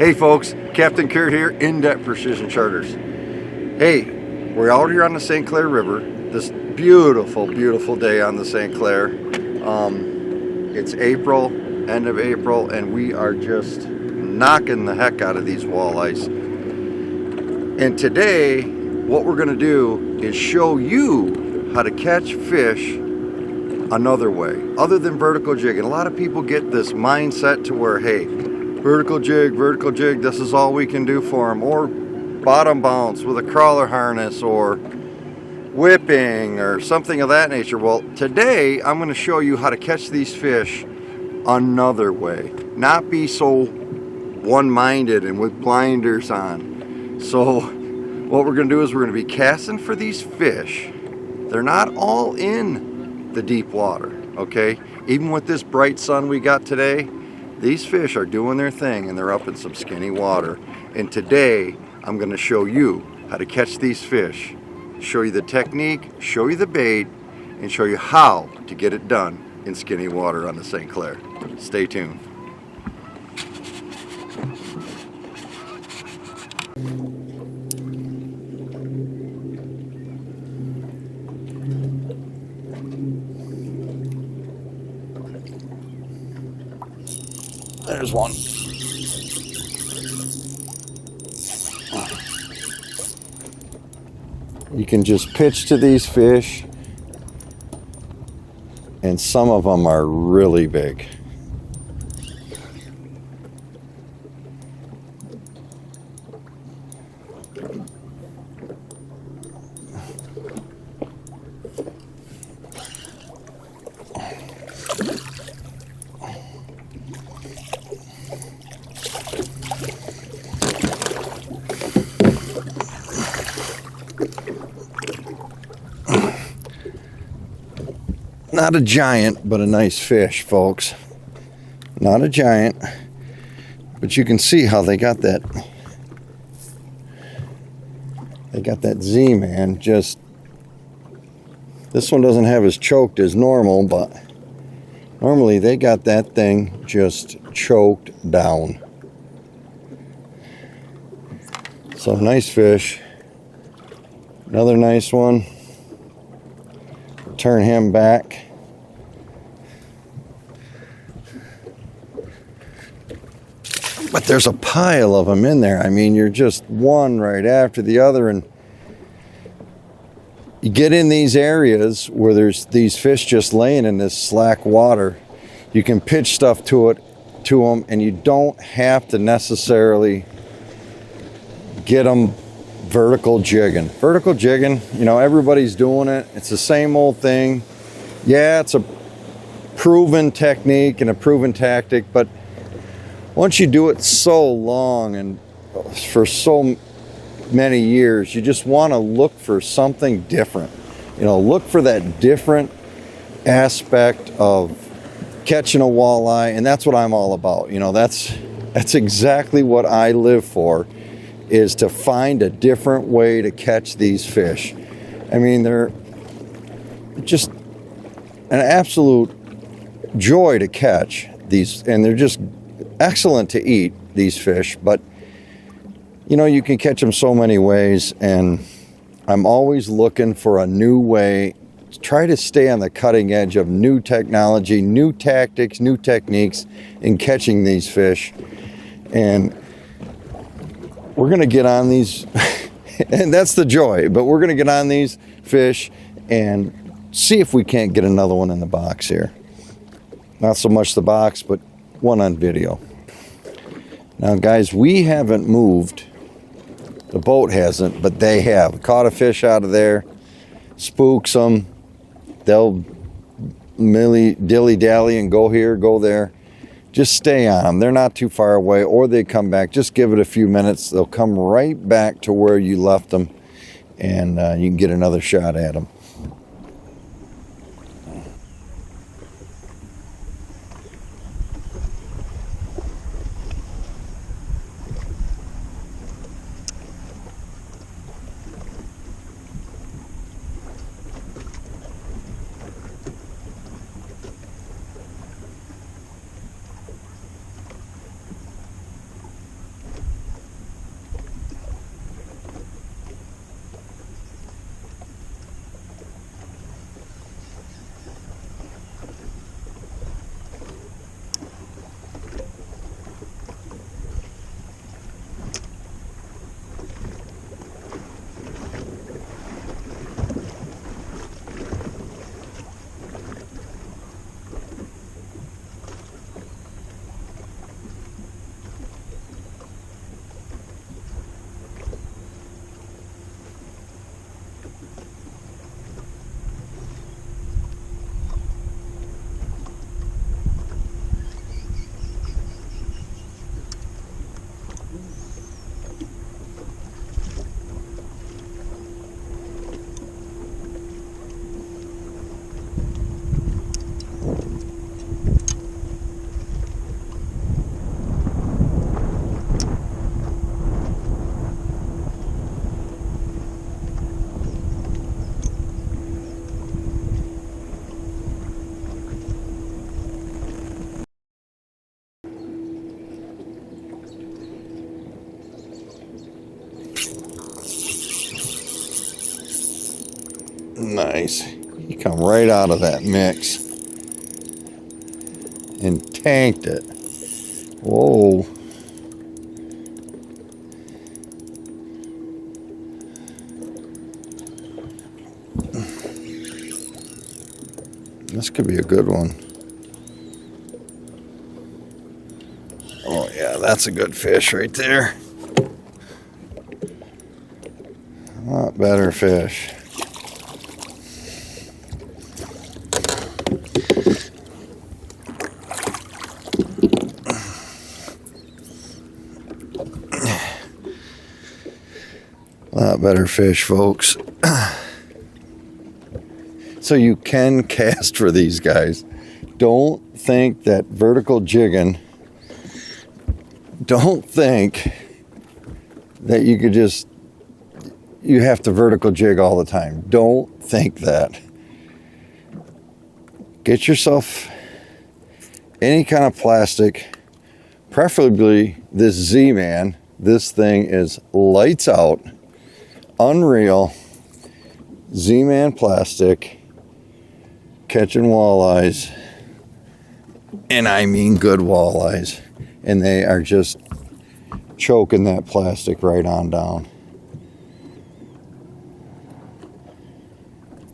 Hey folks, Captain Kurt here, In-Depth Precision Charters. Hey, we're out here on the St Clare River. This beautiful, beautiful day on the St Clare. It's April, end of April, and we are just knocking the heck out of these walleyes. And today, what we're going to do is show you how to catch fish another way, other than vertical jigging. A lot of people get this mindset to where, hey, vertical jig, this is all we can do for them, or bottom bounce with a crawler harness, or whipping, or something of that nature. Well, today I'm going to show you how to catch these fish another way, not be so one-minded and with blinders on. So what we're going to do is we're going to be casting for these fish. They're not all in the deep water, okay? Even with this bright sun we got today, these fish are doing their thing and they're up in some skinny water. And today I'm going to show you how to catch these fish, show you the technique, show you the bait, and show you how to get it done in skinny water on the St. Clare. Stay tuned. There's one. You can just pitch to these fish, and some of them are really big. Not a giant, but a nice fish, folks. Not a giant, but you can see how they got that. They got that Z-Man. Just this one doesn't have as choked as normal, but normally they got that thing just choked down. So nice fish. Another nice one. Turn him back. But there's a pile of them in there. I mean, you're just one right after the other, and you get in these areas where there's these fish just laying in this slack water. You can pitch stuff to them, and you don't have to necessarily get them vertical jigging. Vertical jigging, you know, everybody's doing it. It's the same old thing. Yeah, it's a proven technique and a proven tactic, but once you do it so long and for so many years, you just want to look for something different. You know, look for that different aspect of catching a walleye, and that's what I'm all about. You know, that's exactly what I live for, is to find a different way to catch these fish. I mean, they're just an absolute joy to catch these, and they're just excellent to eat, these fish. But you know, you can catch them so many ways, and I'm always looking for a new way to try to stay on the cutting edge of new technology, new tactics, new techniques in catching these fish. And we're going to get on these, and that's the joy, but we're going to get on these fish and see if we can't get another one in the box here. Not so much the box, but one on video. Now guys, we haven't moved. The boat hasn't, but they have. Caught a fish out of there, spooks them. They'll dilly-dally and go here, go there. Just stay on them. They're not too far away, or they come back. Just give it a few minutes. They'll come right back to where you left them, and you can get another shot at them. Nice. He come right out of that mix and tanked it. Whoa. This could be a good one. Oh yeah, that's a good fish right there. A lot better fish. A lot better fish, folks. So you can cast for these guys. Don't think that vertical jigging, don't think that you could just, you have to vertical jig all the time. Don't think that. Get yourself any kind of plastic, preferably this Zman. This thing is lights out, unreal. Zman plastic. Catching walleyes, and I mean good walleyes, and they are just choking that plastic right on down.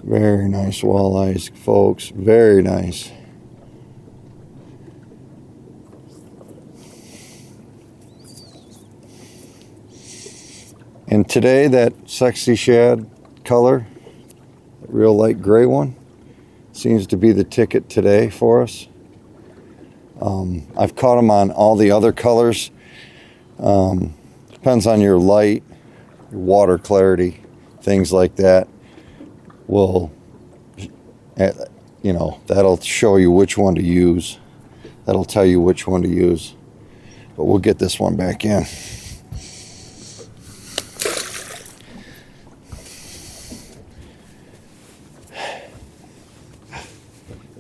Very nice walleyes, folks, very nice. And today that sexy shad color, that real light gray one, seems to be the ticket today for us. I've caught them on all the other colors. Depends on your light, your water clarity, things like that. Will, you know, that'll show you which one to use. That'll tell you which one to use. But we'll get this one back in.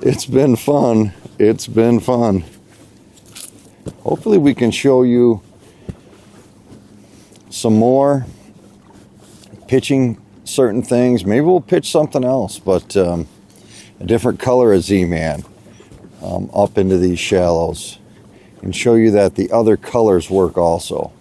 It's been fun. It's been fun. Hopefully we can show you some more pitching certain things. Maybe we'll pitch something else, but a different color of Z-Man up into these shallows, and show you that the other colors work also.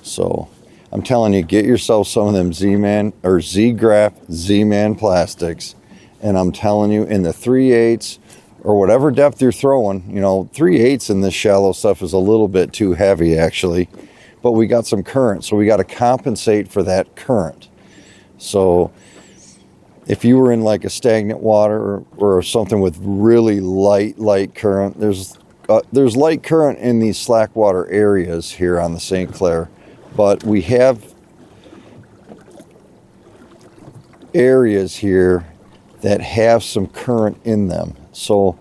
So I'm telling you, get yourself some of them Z-Man or Z-Graph Z-Man plastics. And I'm telling you, in the 3/8 or whatever depth you're throwing, you know, 3/8 in this shallow stuff is a little bit too heavy actually, but we got some current, so we got to compensate for that current. So if you were in like a stagnant water or something with really light current, there's light current in these slack water areas here on the St. Clare, but we have areas here that have some current in them. So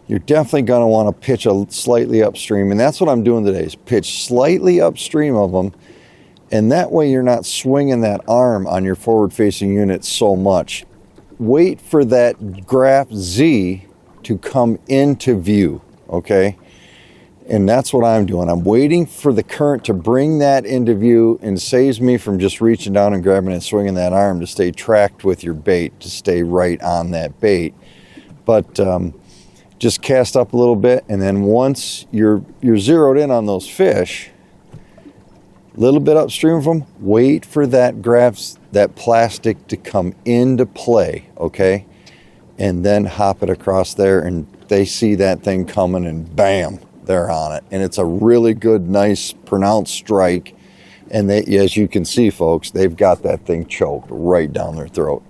you're definitely going to want to pitch a slightly upstream, and that's what I'm doing today, is pitch slightly upstream of them, and that way you're not swinging that arm on your forward facing unit so much. Wait for that graph Z to come into view, okay? And that's what I'm doing. I'm waiting for the current to bring that into view, and saves me from just reaching down and grabbing and swinging that arm to stay tracked with your bait, to stay right on that bait. But just cast up a little bit, and then once you're zeroed in on those fish, a little bit upstream from them, wait for that that plastic to come into play, okay? And then hop it across there, and they see that thing coming, and bam, they're on it. And it's a really good, nice, pronounced strike. And they, as you can see, folks, they've got that thing choked right down their throat.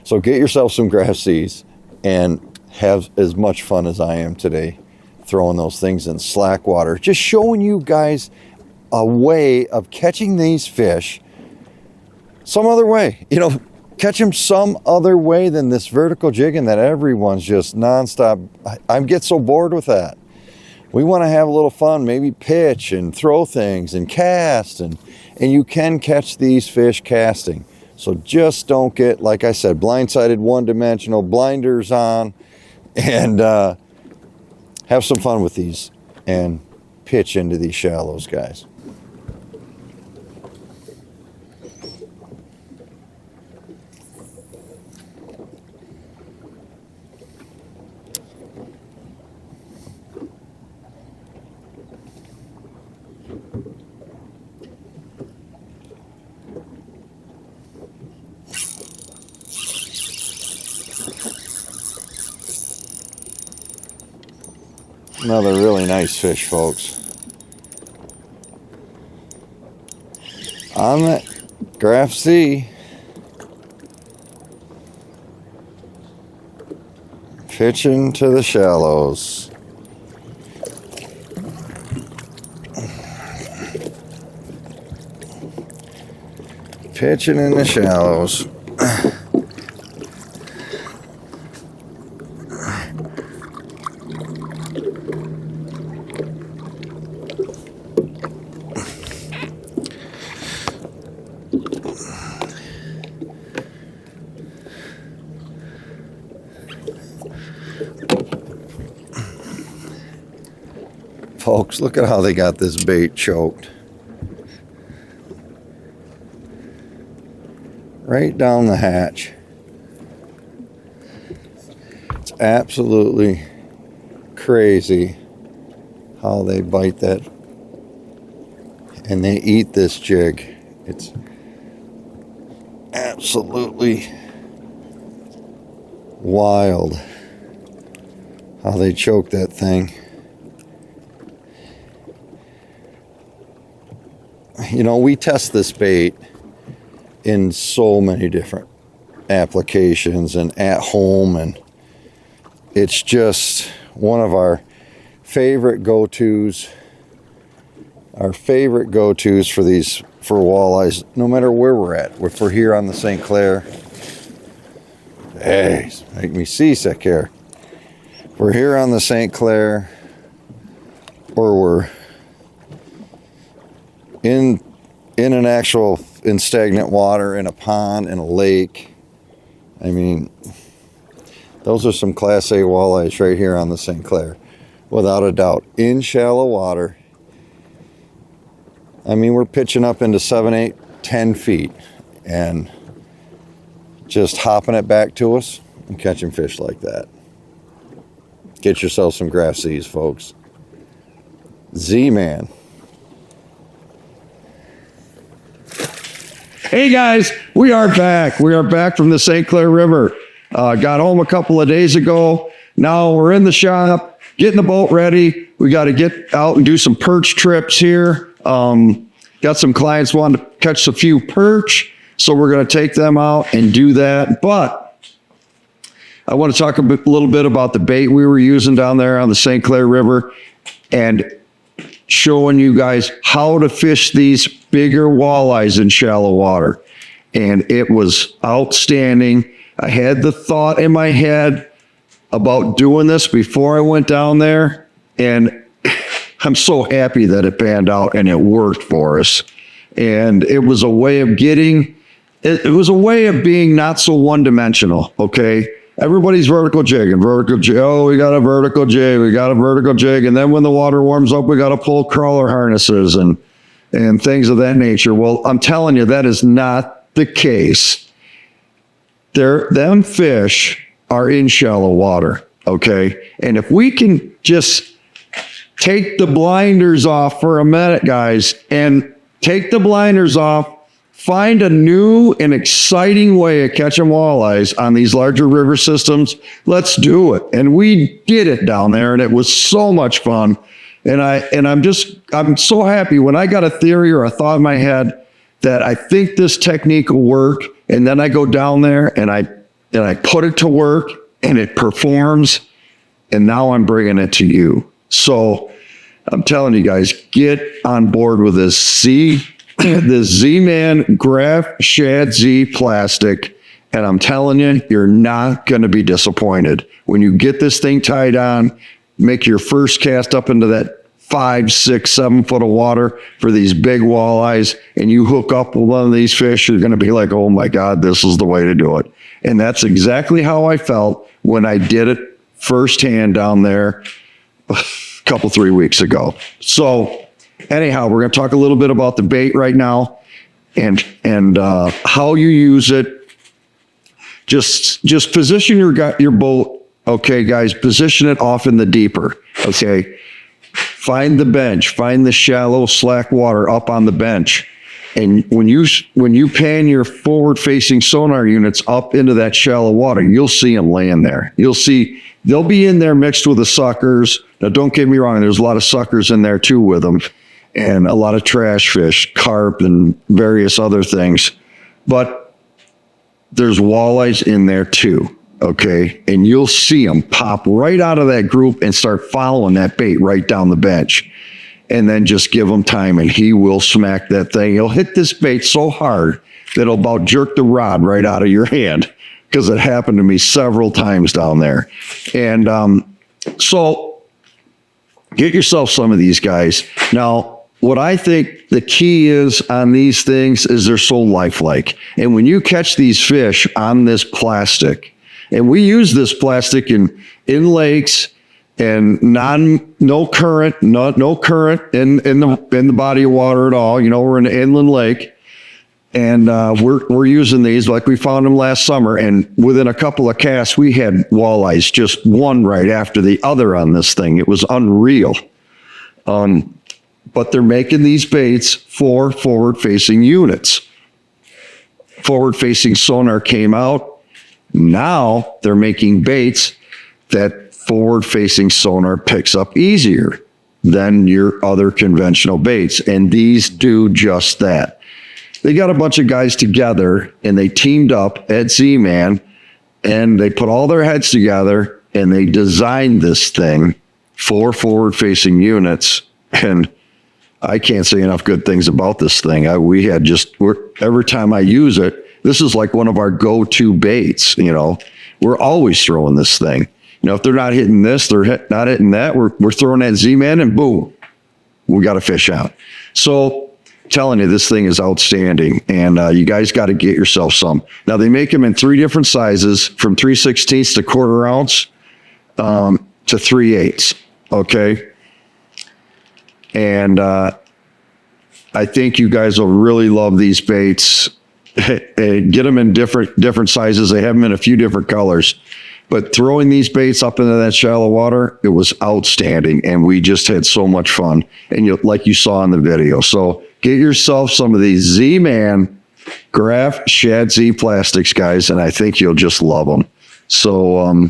So get yourself some Graph Z's and have as much fun as I am today throwing those things in slack water. Just showing you guys a way of catching these fish some other way. You know, catch them some other way than this vertical jigging that everyone's just nonstop. I get so bored with that. We want to have a little fun, maybe pitch and throw things and cast, and you can catch these fish casting. So just don't get, like I said, blindsided, one-dimensional, blinders on, and have some fun with these and pitch into these shallows, guys. Another really nice fish, folks. On the Graph C. Pitching to the shallows. Pitching in the shallows. Folks, look at how they got this bait choked. Right down the hatch. It's absolutely crazy how they bite that and they eat this jig. It's absolutely wild how they choke that thing. You know, we test this bait in so many different applications and at home, and it's just one of our favorite go-tos. Our favorite go-tos for walleyes, no matter where we're at. If we're here on the St. Clare, hey, make me seasick here. If we're here on the St. Clare, or we're in stagnant water, in a pond, in a lake. I mean, those are some Class A walleyes right here on the St. Clare, without a doubt. In shallow water, I mean, we're pitching up into 7, 8, 10 feet and just hopping it back to us and catching fish like that. Get yourself some Graph C's, folks. Zman. Hey guys, we are back. We are back from the St. Clare River. Got home a couple of days ago. Now we're in the shop, getting the boat ready. We got to get out and do some perch trips here. Got some clients wanting to catch a few perch, so we're going to take them out and do that. But I want to talk a little bit about the bait we were using down there on the St. Clare River and showing you guys how to fish these bigger walleyes in shallow water. And it was outstanding. I had the thought in my head about doing this before I went down there, and I'm so happy that it panned out and it worked for us. And it was a way of getting, it was a way of being not so one-dimensional, okay? Everybody's vertical jigging, oh, we got a vertical jig, and then when the water warms up, we got to pull crawler harnesses and things of that nature. Well, I'm telling you, that is not the case. Them fish are in shallow water, okay? And if we can just take the blinders off for a minute, guys, and take the blinders off, find a new and exciting way of catching walleyes on these larger river systems, let's do it. And we did it down there, and it was so much fun. And I'm so happy when I got a theory or a thought in my head that I think this technique will work, and then I go down there and I put it to work and it performs, and now I'm bringing it to you. So I'm telling you guys, get on board with this Zman Graph Shad Z plastic, and I'm telling you, you're not going to be disappointed. When you get this thing tied on, make your first cast up into that 5, 6, 7 foot of water for these big walleyes, and you hook up with one of these fish, you're going to be like, oh my God, this is the way to do it. And that's exactly how I felt when I did it firsthand down there a couple, 3 weeks ago. So anyhow, we're going to talk a little bit about the bait right now and how you use it. Just position your boat. Okay, guys, position it off in the deeper. Okay, find the bench, find the shallow, slack water up on the bench. And when you pan your forward-facing sonar units up into that shallow water, you'll see them laying there. You'll see they'll be in there mixed with the suckers. Now, don't get me wrong, there's a lot of suckers in there too with them, and a lot of trash fish, carp, and various other things. But there's walleyes in there too, okay? And you'll see them pop right out of that group and start following that bait right down the bench. And then just give him time, and he will smack that thing. He'll hit this bait so hard that it'll about jerk the rod right out of your hand, because it happened to me several times down there. And so get yourself some of these guys. Now, what I think the key is on these things is they're so lifelike. And when you catch these fish on this plastic, and we use this plastic in lakes, and no current in the body of water at all. You know, we're in an inland lake, and we're using these like we found them last summer. And within a couple of casts, we had walleyes just one right after the other on this thing. It was unreal. But they're making these baits for forward-facing units. Forward-facing sonar came out. Now they're making baits that forward-facing sonar picks up easier than your other conventional baits, and these do just that. They got a bunch of guys together, and they teamed up at Z-Man, and they put all their heads together, and they designed this thing for forward-facing units, and I can't say enough good things about this thing. Every time I use it, this is like one of our go-to baits, you know. We're always throwing this thing. You know, if they're not hitting this, they're not hitting that, we're throwing that Z-Man, and boom, we got a fish out. So, telling you, this thing is outstanding, and you guys got to get yourself some. Now, they make them in 3 different sizes, from 3/16 to 1/4 ounce to 3/8, okay? And I think you guys will really love these baits. Get them in different sizes. They have them in a few different colors. But throwing these baits up into that shallow water, it was outstanding, and we just had so much fun, and like you saw in the video. So get yourself some of these Z-Man Graph Shad Z plastics, guys, and I think you'll just love them. So,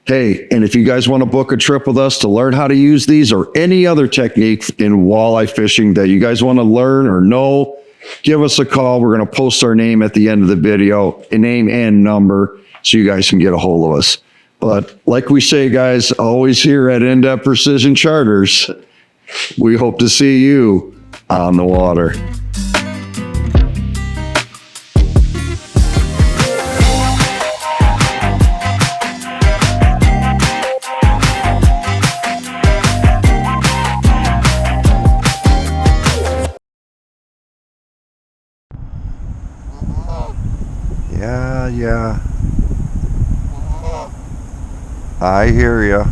hey, and if you guys want to book a trip with us to learn how to use these or any other technique in walleye fishing that you guys want to learn or know, give us a call. We're going to post our name at the end of the video, a name and number, so you guys can get a hold of us. But like we say, guys, always here at In-Depth Precision Charters, we hope to see you on the water. Yeah. I hear ya.